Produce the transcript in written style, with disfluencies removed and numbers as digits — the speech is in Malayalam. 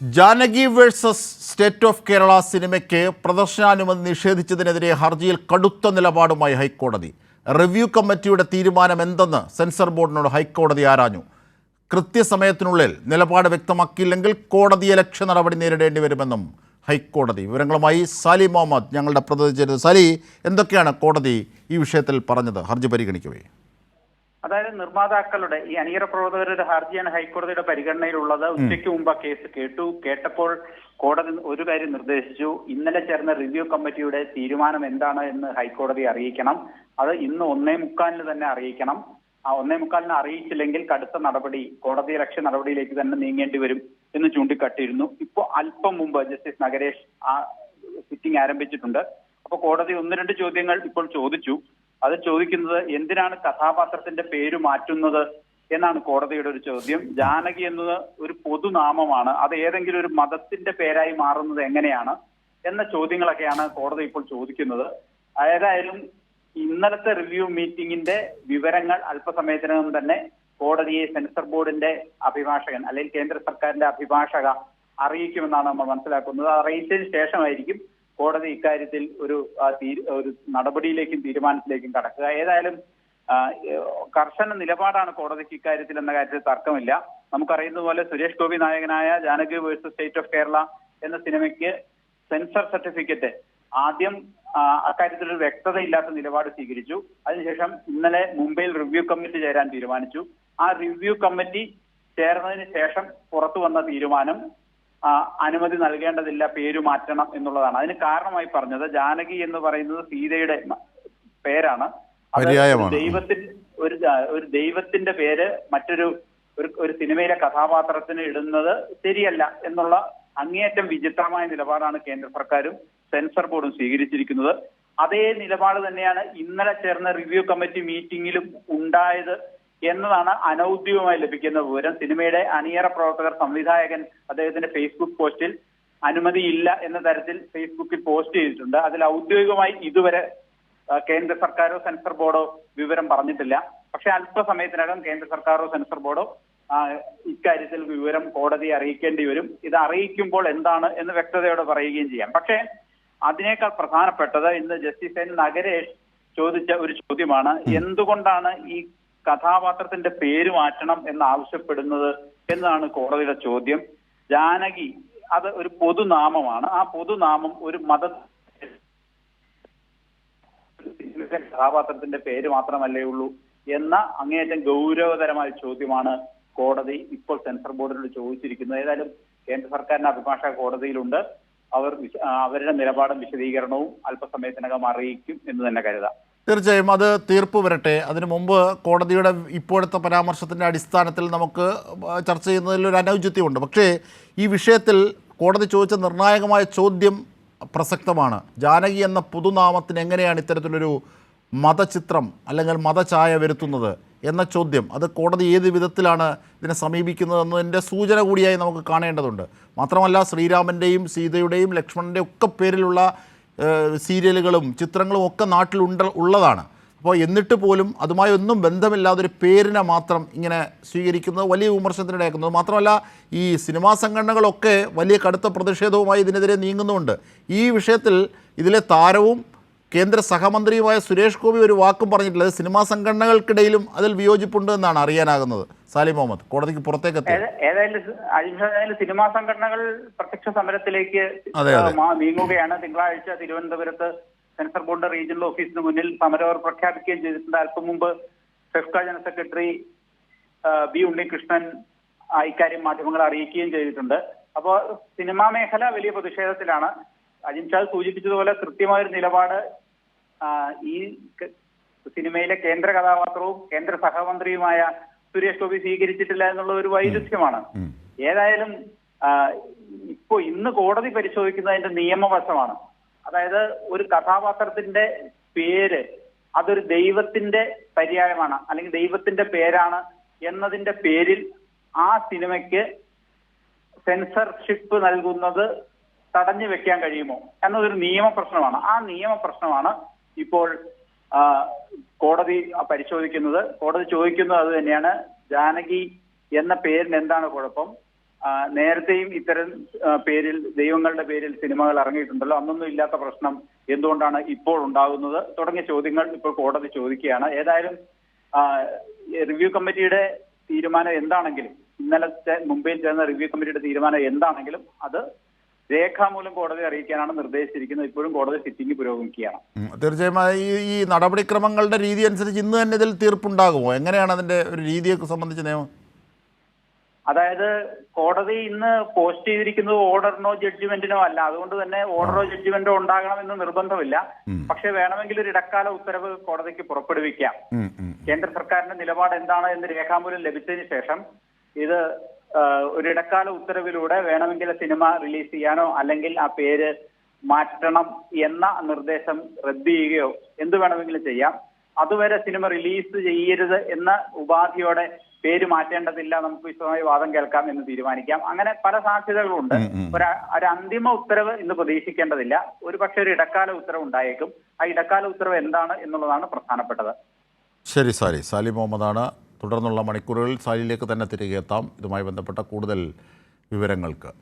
Janaki versus state of Kerala സിനിമയ്ക്ക് പ്രദർശനാനുമതി നിഷേധിച്ചതിനെതിരെ ഹർജിയിൽ കടുത്ത നിലപാടുമായി ഹൈക്കോടതി. റിവ്യൂ കമ്മിറ്റിയുടെ തീരുമാനം എന്തെന്ന് സെൻസർ ബോർഡിനോട് ഹൈക്കോടതി ആരാഞ്ഞു. കൃത്യസമയത്തിനുള്ളിൽ നിലപാട് വ്യക്തമാക്കിയില്ലെങ്കിൽ കോടതിയലക്ഷ്യ നടപടി നേരിടേണ്ടി വരുമെന്നും ഹൈക്കോടതി. വിവരങ്ങളുമായി സാലി മുഹമ്മദ് ഞങ്ങളുടെ പ്രതിനിധി ചേരുന്നത്. സാലി, എന്തൊക്കെയാണ് കോടതി ഈ വിഷയത്തിൽ പറഞ്ഞത് ഹർജി പരിഗണിക്കവേ? അതായത് നിർമ്മാതാക്കളുടെ ഈ അണിയറ പ്രവർത്തകരുടെ ഹർജിയാണ് ഹൈക്കോടതിയുടെ പരിഗണനയിലുള്ളത്. ഉച്ചയ്ക്ക് മുമ്പ് കേസ് കേട്ടപ്പോൾ കോടതി ഒരു കാര്യം നിർദ്ദേശിച്ചു. ഇന്നലെ ചേർന്ന റിവ്യൂ കമ്മിറ്റിയുടെ തീരുമാനം എന്താണ് എന്ന് ഹൈക്കോടതി അറിയിക്കണം. അത് ഇന്ന് 1:45 തന്നെ അറിയിക്കണം. ആ 1:45 അറിയിച്ചില്ലെങ്കിൽ കടുത്ത നടപടി, കോടതിയലക്ഷ്യ നടപടിയിലേക്ക് തന്നെ നീങ്ങേണ്ടി വരും എന്ന് ചൂണ്ടിക്കാട്ടിയിരുന്നു. ഇപ്പോൾ അല്പം മുമ്പ് ജസ്റ്റിസ് നഗരേഷ് ആ സിറ്റിംഗ് ആരംഭിച്ചിട്ടുണ്ട്. അപ്പോൾ കോടതി 1-2 ചോദ്യങ്ങൾ ഇപ്പോൾ ചോദിച്ചു. അത് ചോദിക്കുന്നത് എന്തിനാണ് കഥാപാത്രത്തിന്റെ പേര് മാറ്റുന്നത് എന്നാണ് കോടതിയുടെ ഒരു ചോദ്യം. ജാനകി എന്നത് ഒരു പൊതുനാമമാണ്, അത് ഏതെങ്കിലും ഒരു മതത്തിന്റെ പേരായി മാറുന്നത് എങ്ങനെയാണ് എന്ന ചോദ്യങ്ങളൊക്കെയാണ് കോടതി ഇപ്പോൾ ചോദിക്കുന്നത്. ഏതായാലും ഇന്നലത്തെ റിവ്യൂ മീറ്റിംഗിന്റെ വിവരങ്ങൾ അല്പസമയത്തിനകം തന്നെ കോടതിയെ സെൻസർ ബോർഡിന്റെ അഭിഭാഷകൻ അല്ലെങ്കിൽ കേന്ദ്ര സർക്കാരിന്റെ അഭിഭാഷക അറിയിക്കുമെന്നാണ് നമ്മൾ മനസ്സിലാക്കുന്നത്. അറിയിച്ചതിന് ശേഷമായിരിക്കും കോടതി ഇക്കാര്യത്തിൽ ഒരു നടപടിയിലേക്കും തീരുമാനത്തിലേക്കും കടക്കുക. ഏതായാലും കർശന നിലപാടാണ് കോടതിക്ക് ഇക്കാര്യത്തിൽ എന്ന കാര്യത്തിൽ തർക്കമില്ല. നമുക്കറിയുന്ന പോലെ സുരേഷ് ഗോപി നായകനായ Janaki versus state of Kerala എന്ന സിനിമയ്ക്ക് സെൻസർ സർട്ടിഫിക്കറ്റ് ആദ്യം അക്കാര്യത്തിൽ ഒരു വ്യക്തതയില്ലാത്ത നിലപാട് സ്വീകരിച്ചു. അതിനുശേഷം ഇന്നലെ മുംബൈയിൽ റിവ്യൂ കമ്മിറ്റി ചേരാൻ തീരുമാനിച്ചു. ആ റിവ്യൂ കമ്മിറ്റി ചേർന്നതിന് ശേഷം പുറത്തു വന്ന തീരുമാനം അനുമതി നൽകേണ്ടതില്ല, പേര് മാറ്റണം എന്നുള്ളതാണ്. അതിന് കാരണമായി പറഞ്ഞത് ജാനകി എന്ന് പറയുന്നത് സീതയുടെ പേരാണ്. ഒരു ദൈവത്തിന്റെ പേര് ഒരു സിനിമയിലെ കഥാപാത്രത്തിന് ഇടുന്നത് ശരിയല്ല എന്നുള്ള അങ്ങേയറ്റം വിചിത്രമായ നിലപാടാണ് കേന്ദ്ര സർക്കാരും സെൻസർ ബോർഡും സ്വീകരിച്ചിരിക്കുന്നത്. അതേ നിലപാട് തന്നെയാണ് ഇന്നലെ ചേർന്ന റിവ്യൂ കമ്മിറ്റി മീറ്റിംഗിലും ഉണ്ടായത് എന്നതാണ് അനൌദ്യോഗികമായി ലഭിക്കുന്ന വിവരം. സിനിമയുടെ അണിയറ പ്രവർത്തകർ, സംവിധായകൻ അദ്ദേഹത്തിന്റെ ഫേസ്ബുക്ക് പോസ്റ്റിൽ അനുമതിയില്ല എന്ന തരത്തിൽ ഫേസ്ബുക്കിൽ പോസ്റ്റ് ചെയ്തിട്ടുണ്ട്. അതിൽ ഔദ്യോഗികമായി ഇതുവരെ കേന്ദ്ര സർക്കാരോ സെൻസർ ബോർഡോ വിവരം പറഞ്ഞിട്ടില്ല. പക്ഷെ അല്പസമയത്തിനകം കേന്ദ്ര സർക്കാരോ സെൻസർ ബോർഡോ ഇക്കാര്യത്തിൽ വിവരം കോടതിയെ അറിയിക്കേണ്ടി വരും. ഇത് അറിയിക്കുമ്പോൾ എന്താണ് എന്ന് വ്യക്തതയോടെ പറയുകയും ചെയ്യാം. പക്ഷേ അതിനേക്കാൾ പ്രധാനപ്പെട്ടത് ഇന്ന് ജസ്റ്റിസ് എൻ നഗരേഷ് ചോദിച്ച ഒരു ചോദ്യമാണ്. എന്തുകൊണ്ടാണ് ഈ കഥാപാത്രത്തിന്റെ പേര് മാറ്റണം എന്ന് ആവശ്യപ്പെടുന്നത് എന്നാണ് കോടതിയുടെ ചോദ്യം. ജാനകി അത് ഒരു പൊതുനാമമാണ്. ആ പൊതുനാമം ഒരു കഥാപാത്രത്തിന്റെ പേര് മാത്രമല്ലേ ഉള്ളൂ എന്ന അങ്ങേയറ്റം ഗൗരവതരമായ ചോദ്യമാണ് കോടതി ഇപ്പോൾ സെൻസർ ബോർഡിനോട് ചോദിച്ചിരിക്കുന്നത്. ഏതായാലും കേന്ദ്ര സർക്കാരിന്റെ അഭിഭാഷക കോടതിയിലുണ്ട്. അവരുടെ നിലപാടും വിശദീകരണവും അല്പസമയത്തിനകം അറിയിക്കും എന്ന് തന്നെ കരുതാം. തീർച്ചയായും അത് തീർപ്പ് വരട്ടെ. അതിനു മുമ്പ് കോടതിയുടെ ഇപ്പോഴത്തെ പരാമർശത്തിൻ്റെ അടിസ്ഥാനത്തിൽ നമുക്ക് ചർച്ച ചെയ്യുന്നതിൽ ഒരു അനൗചിത്യമുണ്ട്. പക്ഷേ ഈ വിഷയത്തിൽ കോടതി ചോദിച്ച നിർണായകമായ ചോദ്യം പ്രസക്തമാണ്. ജാനകി എന്ന പൊതുനാമത്തിന് എങ്ങനെയാണ് ഇത്തരത്തിലൊരു മതചിത്രം അല്ലെങ്കിൽ മതഛായ വരുത്തുന്നത് എന്ന ചോദ്യം. അത് കോടതി ഏത് വിധത്തിലാണ് ഇതിനെ സമീപിക്കുന്നതെന്നതിൻ്റെ സൂചന കൂടിയായി നമുക്ക് കാണേണ്ടതുണ്ട്. മാത്രമല്ല, ശ്രീരാമൻ്റെയും സീതയുടെയും ലക്ഷ്മണൻ്റെയും ഒക്കെ പേരിലുള്ള സീരിയലുകളും ചിത്രങ്ങളും ഒക്കെ ഉള്ളതാണ്. അപ്പോൾ എന്നിട്ട് പോലും അതുമായി ഒന്നും ബന്ധമില്ലാതൊരു പേരിനെ മാത്രം ഇങ്ങനെ സ്വീകരിക്കുന്നത് വലിയ വിമർശനത്തിനിടയാക്കുന്നത്. മാത്രമല്ല, ഈ സിനിമാ സംഘടനകളൊക്കെ വലിയ കടുത്ത പ്രതിഷേധവുമായി ഇതിനെതിരെ നീങ്ങുന്നുമുണ്ട്. ഈ വിഷയത്തിൽ ഇതിലെ താരവും കേന്ദ്ര സഹമന്ത്രിയുമായ സുരേഷ് ഗോപി ഒരു വാക്കും പറഞ്ഞിട്ടില്ല. അത് സിനിമാ സംഘടനകൾക്കിടയിലും അതിൽ വിയോജിപ്പുണ്ട് എന്നാണ് അറിയാനാകുന്നത്. സാലി മുഹമ്മദ്, കോടതിക്ക് പുറത്തേക്ക് ഏതായാലും സിനിമാ സംഘടനകൾ പ്രത്യക്ഷ സമരത്തിലേക്ക് നീങ്ങുകയാണ്. തിങ്കളാഴ്ച തിരുവനന്തപുരത്ത് സെൻസർ ബോർഡ് റീജിയണൽ ഓഫീസിന് മുന്നിൽ സമരം പ്രഖ്യാപിക്കുകയും ചെയ്തിട്ടുണ്ട്. അല്പം മുമ്പ് FEFKA general secretary B Unnikrishnan ഇക്കാര്യം മാധ്യമങ്ങളെ അറിയിക്കുകയും ചെയ്തിട്ടുണ്ട്. അപ്പോൾ സിനിമാ മേഖല വലിയ പ്രതിഷേധത്തിലാണ്. അജിംഷാദ് സൂചിപ്പിച്ചതുപോലെ കൃത്യമായൊരു നിലപാട് ഈ സിനിമയിലെ കേന്ദ്ര കഥാപാത്രവും കേന്ദ്ര സഹമന്ത്രിയുമായ സുരേഷ് ഗോപി സ്വീകരിച്ചിട്ടില്ല എന്നുള്ള ഒരു വൈരുദ്ധ്യമാണ്. ഏതായാലും ഇന്ന് കോടതി പരിശോധിക്കുന്നതിന്റെ നിയമവശമാണ്. അതായത് ഒരു കഥാപാത്രത്തിന്റെ പേര് അതൊരു ദൈവത്തിന്റെ പര്യായമാണ് അല്ലെങ്കിൽ ദൈവത്തിന്റെ പേരാണ് എന്നതിന്റെ പേരിൽ ആ സിനിമയ്ക്ക് സെൻസർഷിപ്പ് നൽകുന്നത് തടഞ്ഞു വെക്കാൻ കഴിയുമോ എന്നതൊരു നിയമപ്രശ്നമാണ്. ആ നിയമപ്രശ്നമാണ് ഇപ്പോൾ കോടതി പരിശോധിക്കുന്നത്. കോടതി ചോദിക്കുന്നത് അത് തന്നെയാണ്. ജാനകി എന്ന പേരിന് എന്താണ് കുഴപ്പം? നേരത്തെയും ഇത്തരം പേരിൽ ദൈവങ്ങളുടെ പേരിൽ സിനിമകൾ ഇറങ്ങിയിട്ടുണ്ടല്ലോ, അന്നൊന്നും ഇല്ലാത്ത പ്രശ്നം എന്തുകൊണ്ടാണ് ഇപ്പോൾ ഉണ്ടാകുന്നത് തുടങ്ങിയ ചോദ്യങ്ങൾ ഇപ്പോൾ കോടതി ചോദിക്കുകയാണ്. ഏതായാലും റിവ്യൂ കമ്മിറ്റിയുടെ തീരുമാനം എന്താണെങ്കിലും, ഇന്നലത്തെ മുംബൈയിൽ ചേർന്ന റിവ്യൂ കമ്മിറ്റിയുടെ തീരുമാനം എന്താണെങ്കിലും അത് രേഖാമൂലം കോടതി അറിയിക്കാനാണ് നിർദ്ദേശിച്ചിരിക്കുന്നത്. ഇപ്പോഴും കോടതി സിറ്റിംഗ് പുരോഗമിക്കുകയാണ്. തീർച്ചയായും ഈ നടപടിക്രമങ്ങളുടെ രീതി അനുസരിച്ച് ഇന്ന് തന്നെ ഇതിൽ തീർപ്പുണ്ടാകുമോ? എങ്ങനെയാണ് അതിൻ്റെ ഒരു രീതിയൊക്കെ സംബന്ധിച്ച നിയമം? അതായത് കോടതി ഇന്ന് പോസ്റ്റ് ചെയ്തിരിക്കുന്നത് ഓർഡറിനോ ജഡ്ജ്മെന്റിനോ അല്ല. അതുകൊണ്ട് തന്നെ ഓർഡറോ ജഡ്ജ്മെന്റോ ഉണ്ടാകണമെന്ന് നിർബന്ധമില്ല. പക്ഷെ വേണമെങ്കിൽ ഒരു ഇടക്കാല ഉത്തരവ് കോടതിക്ക് പുറപ്പെടുവിക്കാം. കേന്ദ്ര സർക്കാരിന്റെ നിലപാട് എന്താണ് എന്ന് രേഖാമൂലം ലഭിച്ചതിന് ശേഷം ഇത് ഒരു ഇടക്കാല ഉത്തരവിലൂടെ വേണമെങ്കിൽ സിനിമ റിലീസ് ചെയ്യാനോ അല്ലെങ്കിൽ ആ പേര് മാറ്റണം എന്ന നിർദ്ദേശം റദ്ദ് ചെയ്യുകയോ എന്ത് വേണമെങ്കിലും ചെയ്യാം. അതുവരെ സിനിമ റിലീസ് ചെയ്യരുത് എന്ന ഉപാധിയോടെ പേര് മാറ്റേണ്ടതില്ല, നമുക്ക് വിശദമായി വാദം കേൾക്കാം എന്ന് തീരുമാനിക്കാം. അങ്ങനെ പല സാധ്യതകളുണ്ട്. ഒരു അന്തിമ ഉത്തരവ് ഇന്ന് പ്രതീക്ഷിക്കേണ്ടതില്ല. ഒരു പക്ഷേ ഒരു ഇടക്കാല ഉത്തരവ് ഉണ്ടായേക്കും. ആ ഇടക്കാല ഉത്തരവ് എന്താണ് എന്നുള്ളതാണ് പ്രധാനപ്പെട്ടത്. ശരി സാലി മുഹമ്മദാണ്. തുടർന്നുള്ള മണിക്കൂറുകളിൽ സാലിയിലേക്ക് തന്നെ തിരികെ എത്താം ഇതുമായി ബന്ധപ്പെട്ട കൂടുതൽ വിവരങ്ങൾക്ക്.